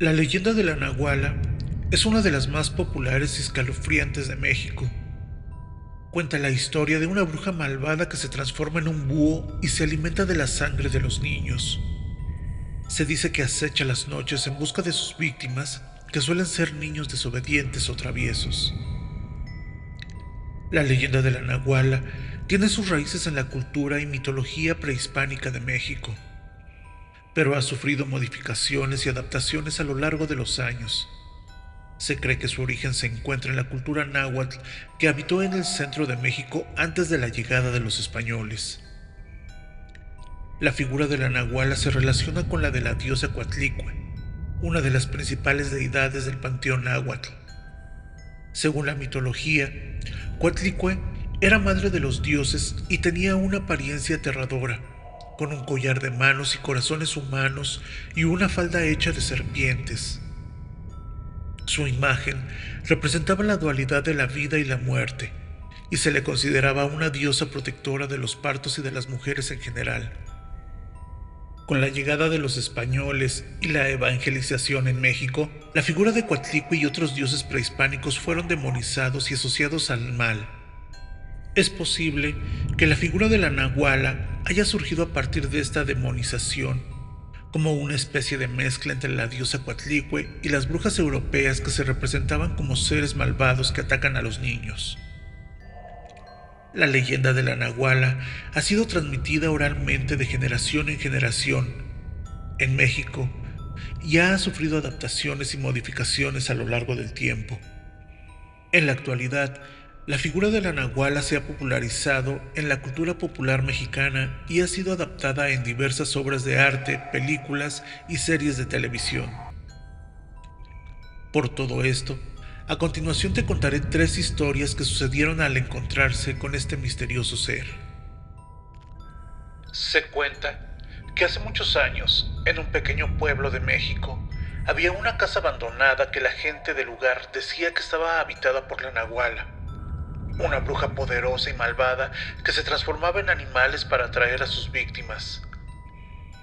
La leyenda de la Nahuala es una de las más populares y escalofriantes de México. Cuenta la historia de una bruja malvada que se transforma en un búho y se alimenta de la sangre de los niños. Se dice que acecha las noches en busca de sus víctimas, que suelen ser niños desobedientes o traviesos. La leyenda de la Nahuala tiene sus raíces en la cultura y mitología prehispánica de México, pero ha sufrido modificaciones y adaptaciones a lo largo de los años. Se cree que su origen se encuentra en la cultura náhuatl que habitó en el centro de México antes de la llegada de los españoles. La figura de la Nahuala se relaciona con la de la diosa Coatlicue, una de las principales deidades del panteón náhuatl. Según la mitología, Coatlicue era madre de los dioses y tenía una apariencia aterradora, con un collar de manos y corazones humanos y una falda hecha de serpientes. Su imagen representaba la dualidad de la vida y la muerte, y se le consideraba una diosa protectora de los partos y de las mujeres en general. Con la llegada de los españoles y la evangelización en México, la figura de Coatlicue y otros dioses prehispánicos fueron demonizados y asociados al mal. Es posible que la figura de la Nahuala haya surgido a partir de esta demonización, como una especie de mezcla entre la diosa Coatlicue y las brujas europeas que se representaban como seres malvados que atacan a los niños. La leyenda de la Nahuala ha sido transmitida oralmente de generación en generación en México y ha sufrido adaptaciones y modificaciones a lo largo del tiempo. En la actualidad, la figura de la Nahuala se ha popularizado en la cultura popular mexicana y ha sido adaptada en diversas obras de arte, películas y series de televisión. Por todo esto, a continuación te contaré 3 historias que sucedieron al encontrarse con este misterioso ser. Se cuenta que hace muchos años, en un pequeño pueblo de México, había una casa abandonada que la gente del lugar decía que estaba habitada por la Nahuala, una bruja poderosa y malvada que se transformaba en animales para atraer a sus víctimas.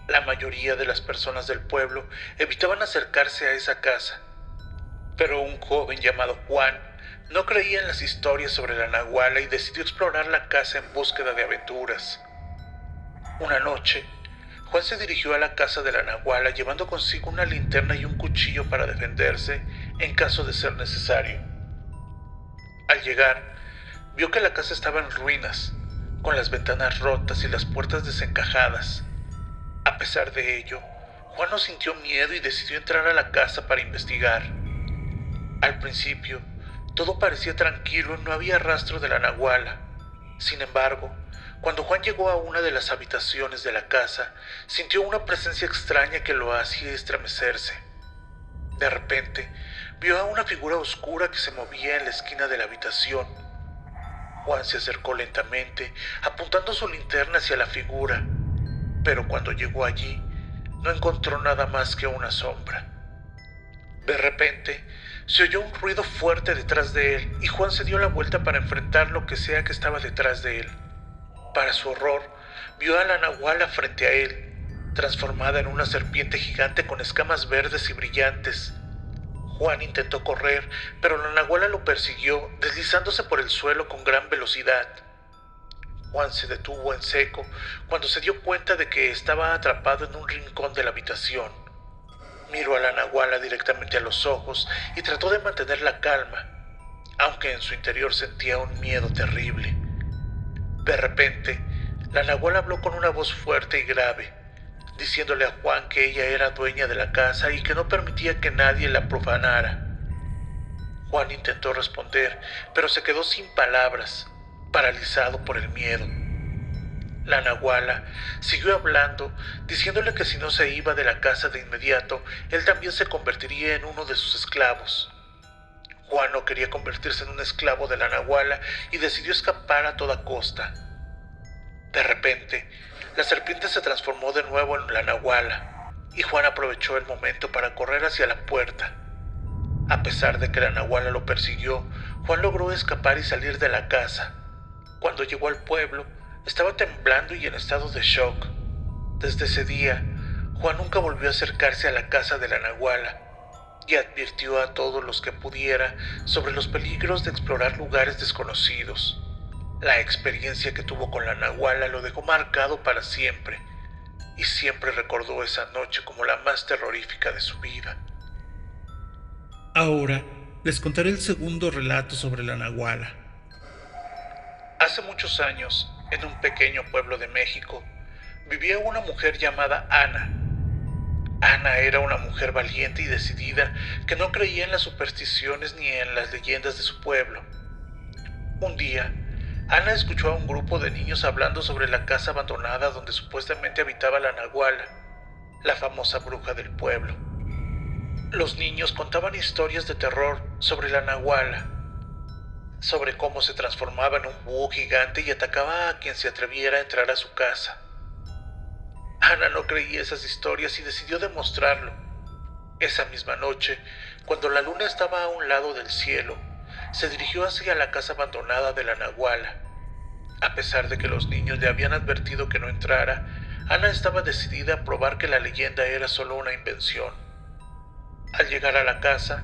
La mayoría de las personas del pueblo evitaban acercarse a esa casa, pero un joven llamado Juan no creía en las historias sobre la Nahuala y decidió explorar la casa en búsqueda de aventuras. Una noche, Juan se dirigió a la casa de la Nahuala llevando consigo una linterna y un cuchillo para defenderse en caso de ser necesario. Al llegar, vio que la casa estaba en ruinas, con las ventanas rotas y las puertas desencajadas. A pesar de ello, Juan no sintió miedo y decidió entrar a la casa para investigar. Al principio, todo parecía tranquilo y no había rastro de la Nahuala. Sin embargo, cuando Juan llegó a una de las habitaciones de la casa, sintió una presencia extraña que lo hacía estremecerse. De repente, vio a una figura oscura que se movía en la esquina de la habitación. Juan se acercó lentamente, apuntando su linterna hacia la figura, pero cuando llegó allí, no encontró nada más que una sombra. De repente, se oyó un ruido fuerte detrás de él y Juan se dio la vuelta para enfrentar lo que sea que estaba detrás de él. Para su horror, vio a la Nahuala frente a él, transformada en una serpiente gigante con escamas verdes y brillantes. Juan intentó correr, pero la Nahuala lo persiguió, deslizándose por el suelo con gran velocidad. Juan se detuvo en seco cuando se dio cuenta de que estaba atrapado en un rincón de la habitación. Miró a la Nahuala directamente a los ojos y trató de mantener la calma, aunque en su interior sentía un miedo terrible. De repente, la Nahuala habló con una voz fuerte y grave, diciéndole a Juan que ella era dueña de la casa y que no permitía que nadie la profanara. Juan intentó responder, pero se quedó sin palabras, paralizado por el miedo. La Nahuala siguió hablando, diciéndole que si no se iba de la casa de inmediato, él también se convertiría en uno de sus esclavos. Juan no quería convertirse en un esclavo de la Nahuala y decidió escapar a toda costa. De repente, la serpiente se transformó de nuevo en la Nahuala, y Juan aprovechó el momento para correr hacia la puerta. A pesar de que la Nahuala lo persiguió, Juan logró escapar y salir de la casa. Cuando llegó al pueblo, estaba temblando y en estado de shock. Desde ese día, Juan nunca volvió a acercarse a la casa de la Nahuala, y advirtió a todos los que pudiera sobre los peligros de explorar lugares desconocidos. La experiencia que tuvo con la nahuala lo dejó marcado para siempre, y siempre recordó esa noche como la más terrorífica de su vida. Ahora les contaré el segundo relato sobre la nahuala. Hace muchos años, en un pequeño pueblo de México, vivía una mujer llamada Ana. Ana era una mujer valiente y decidida que no creía en las supersticiones ni en las leyendas de su pueblo. Un día, Ana escuchó a un grupo de niños hablando sobre la casa abandonada donde supuestamente habitaba la nahuala, la famosa bruja del pueblo. Los niños contaban historias de terror sobre la nahuala, sobre cómo se transformaba en un búho gigante y atacaba a quien se atreviera a entrar a su casa. Ana no creía esas historias y decidió demostrarlo. Esa misma noche, cuando la luna estaba a un lado del cielo, se dirigió hacia la casa abandonada de la nahuala. A pesar de que los niños le habían advertido que no entrara, Ana estaba decidida a probar que la leyenda era solo una invención. Al llegar a la casa,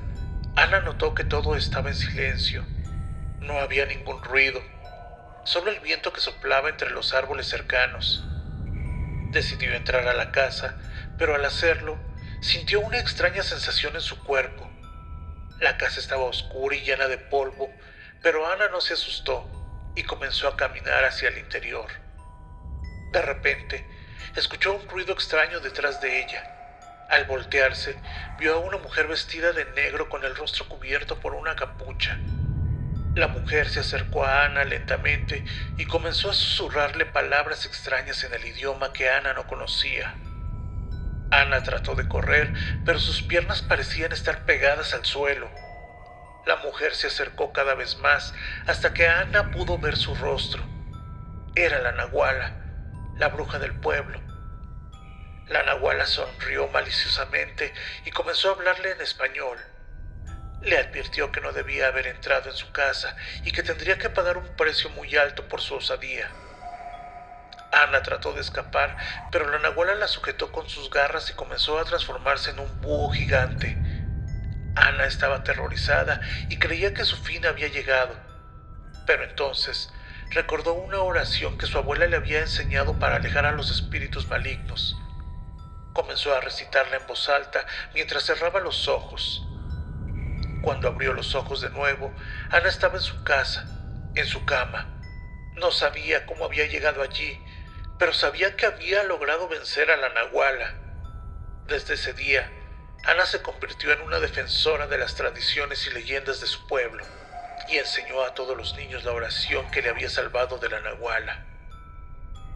Ana notó que todo estaba en silencio. No había ningún ruido, solo el viento que soplaba entre los árboles cercanos. Decidió entrar a la casa, pero al hacerlo, sintió una extraña sensación en su cuerpo. La casa estaba oscura y llena de polvo, pero Ana no se asustó y comenzó a caminar hacia el interior. De repente, escuchó un ruido extraño detrás de ella. Al voltearse, vio a una mujer vestida de negro con el rostro cubierto por una capucha. La mujer se acercó a Ana lentamente y comenzó a susurrarle palabras extrañas en el idioma que Ana no conocía. Ana trató de correr, pero sus piernas parecían estar pegadas al suelo. La mujer se acercó cada vez más hasta que Ana pudo ver su rostro. Era la nahuala, la bruja del pueblo. La nahuala sonrió maliciosamente y comenzó a hablarle en español. Le advirtió que no debía haber entrado en su casa y que tendría que pagar un precio muy alto por su osadía. Ana trató de escapar, pero la nahuala la sujetó con sus garras y comenzó a transformarse en un búho gigante. Ana estaba aterrorizada y creía que su fin había llegado. Pero entonces recordó una oración que su abuela le había enseñado para alejar a los espíritus malignos. Comenzó a recitarla en voz alta mientras cerraba los ojos. Cuando abrió los ojos de nuevo, Ana estaba en su casa, en su cama. No sabía cómo había llegado allí, pero sabía que había logrado vencer a la nahuala. Desde ese día, Ana se convirtió en una defensora de las tradiciones y leyendas de su pueblo y enseñó a todos los niños la oración que le había salvado de la nahuala.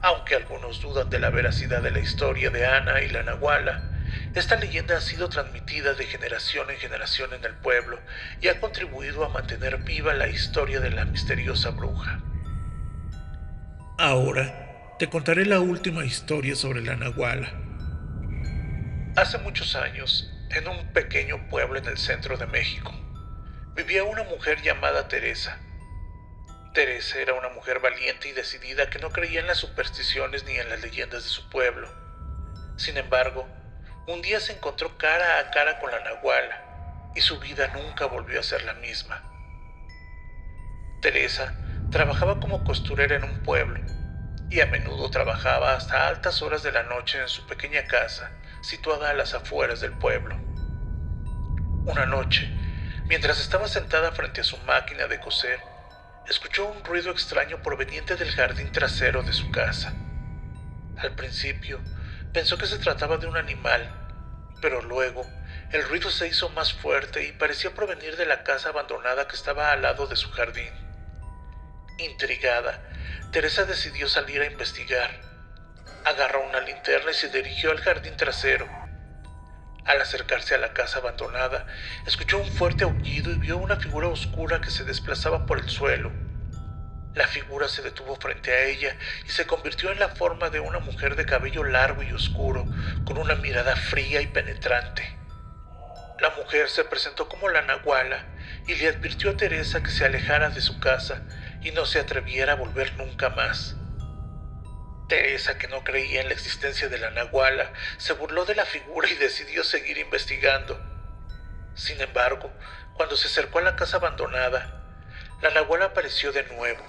Aunque algunos dudan de la veracidad de la historia de Ana y la nahuala, esta leyenda ha sido transmitida de generación en generación en el pueblo y ha contribuido a mantener viva la historia de la misteriosa bruja. Ahora te contaré la última historia sobre la nahuala. Hace muchos años, en un pequeño pueblo en el centro de México, vivía una mujer llamada Teresa. Teresa era una mujer valiente y decidida que no creía en las supersticiones ni en las leyendas de su pueblo. Sin embargo, un día se encontró cara a cara con la nahuala y su vida nunca volvió a ser la misma. Teresa trabajaba como costurera en un pueblo y a menudo trabajaba hasta altas horas de la noche en su pequeña casa, situada a las afueras del pueblo. Una noche, mientras estaba sentada frente a su máquina de coser, escuchó un ruido extraño proveniente del jardín trasero de su casa. Al principio, pensó que se trataba de un animal, pero luego el ruido se hizo más fuerte y parecía provenir de la casa abandonada que estaba al lado de su jardín. Intrigada, Teresa decidió salir a investigar. Agarró una linterna y se dirigió al jardín trasero. Al acercarse a la casa abandonada, escuchó un fuerte aullido y vio una figura oscura que se desplazaba por el suelo. La figura se detuvo frente a ella y se convirtió en la forma de una mujer de cabello largo y oscuro, con una mirada fría y penetrante. La mujer se presentó como la nahuala y le advirtió a Teresa que se alejara de su casa y no se atreviera a volver nunca más. Teresa, que no creía en la existencia de la nahuala, se burló de la figura y decidió seguir investigando. Sin embargo, cuando se acercó a la casa abandonada, la nahuala apareció de nuevo,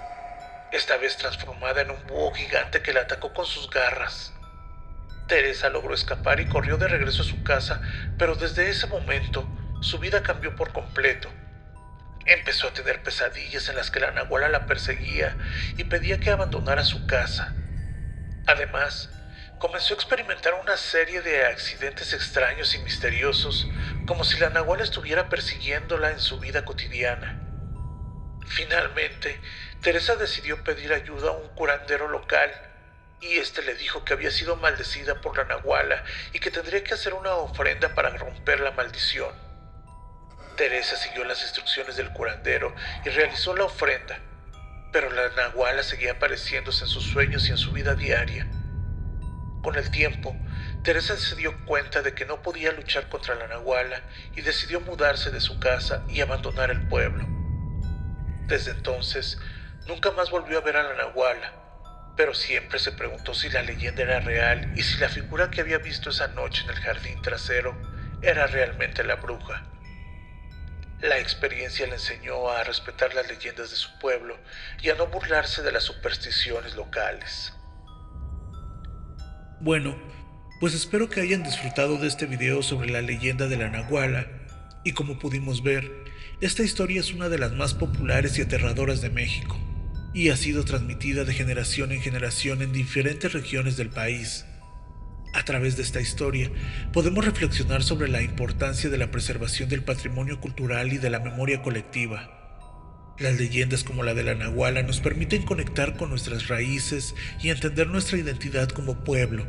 esta vez transformada en un búho gigante que la atacó con sus garras. Teresa logró escapar y corrió de regreso a su casa, pero desde ese momento su vida cambió por completo. Empezó a tener pesadillas en las que la nahuala la perseguía y pedía que abandonara su casa. Además, comenzó a experimentar una serie de accidentes extraños y misteriosos, como si la nahuala estuviera persiguiéndola en su vida cotidiana. Finalmente, Teresa decidió pedir ayuda a un curandero local, y este le dijo que había sido maldecida por la nahuala y que tendría que hacer una ofrenda para romper la maldición. Teresa siguió las instrucciones del curandero y realizó la ofrenda, pero la nahuala seguía apareciéndose en sus sueños y en su vida diaria. Con el tiempo, Teresa se dio cuenta de que no podía luchar contra la nahuala y decidió mudarse de su casa y abandonar el pueblo. Desde entonces, nunca más volvió a ver a la nahuala, pero siempre se preguntó si la leyenda era real y si la figura que había visto esa noche en el jardín trasero era realmente la bruja. La experiencia le enseñó a respetar las leyendas de su pueblo y a no burlarse de las supersticiones locales. Bueno, pues espero que hayan disfrutado de este video sobre la leyenda de la nahuala, y como pudimos ver, esta historia es una de las más populares y aterradoras de México, y ha sido transmitida de generación en generación en diferentes regiones del país. A través de esta historia, podemos reflexionar sobre la importancia de la preservación del patrimonio cultural y de la memoria colectiva. Las leyendas como la de la nahuala nos permiten conectar con nuestras raíces y entender nuestra identidad como pueblo.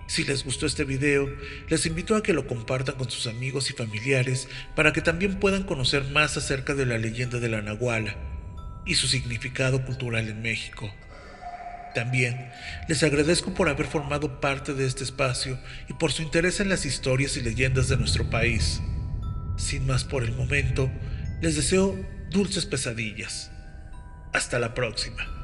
Si les gustó este video, les invito a que lo compartan con sus amigos y familiares para que también puedan conocer más acerca de la leyenda de la nahuala y su significado cultural en México. También les agradezco por haber formado parte de este espacio y por su interés en las historias y leyendas de nuestro país. Sin más por el momento, les deseo dulces pesadillas. Hasta la próxima.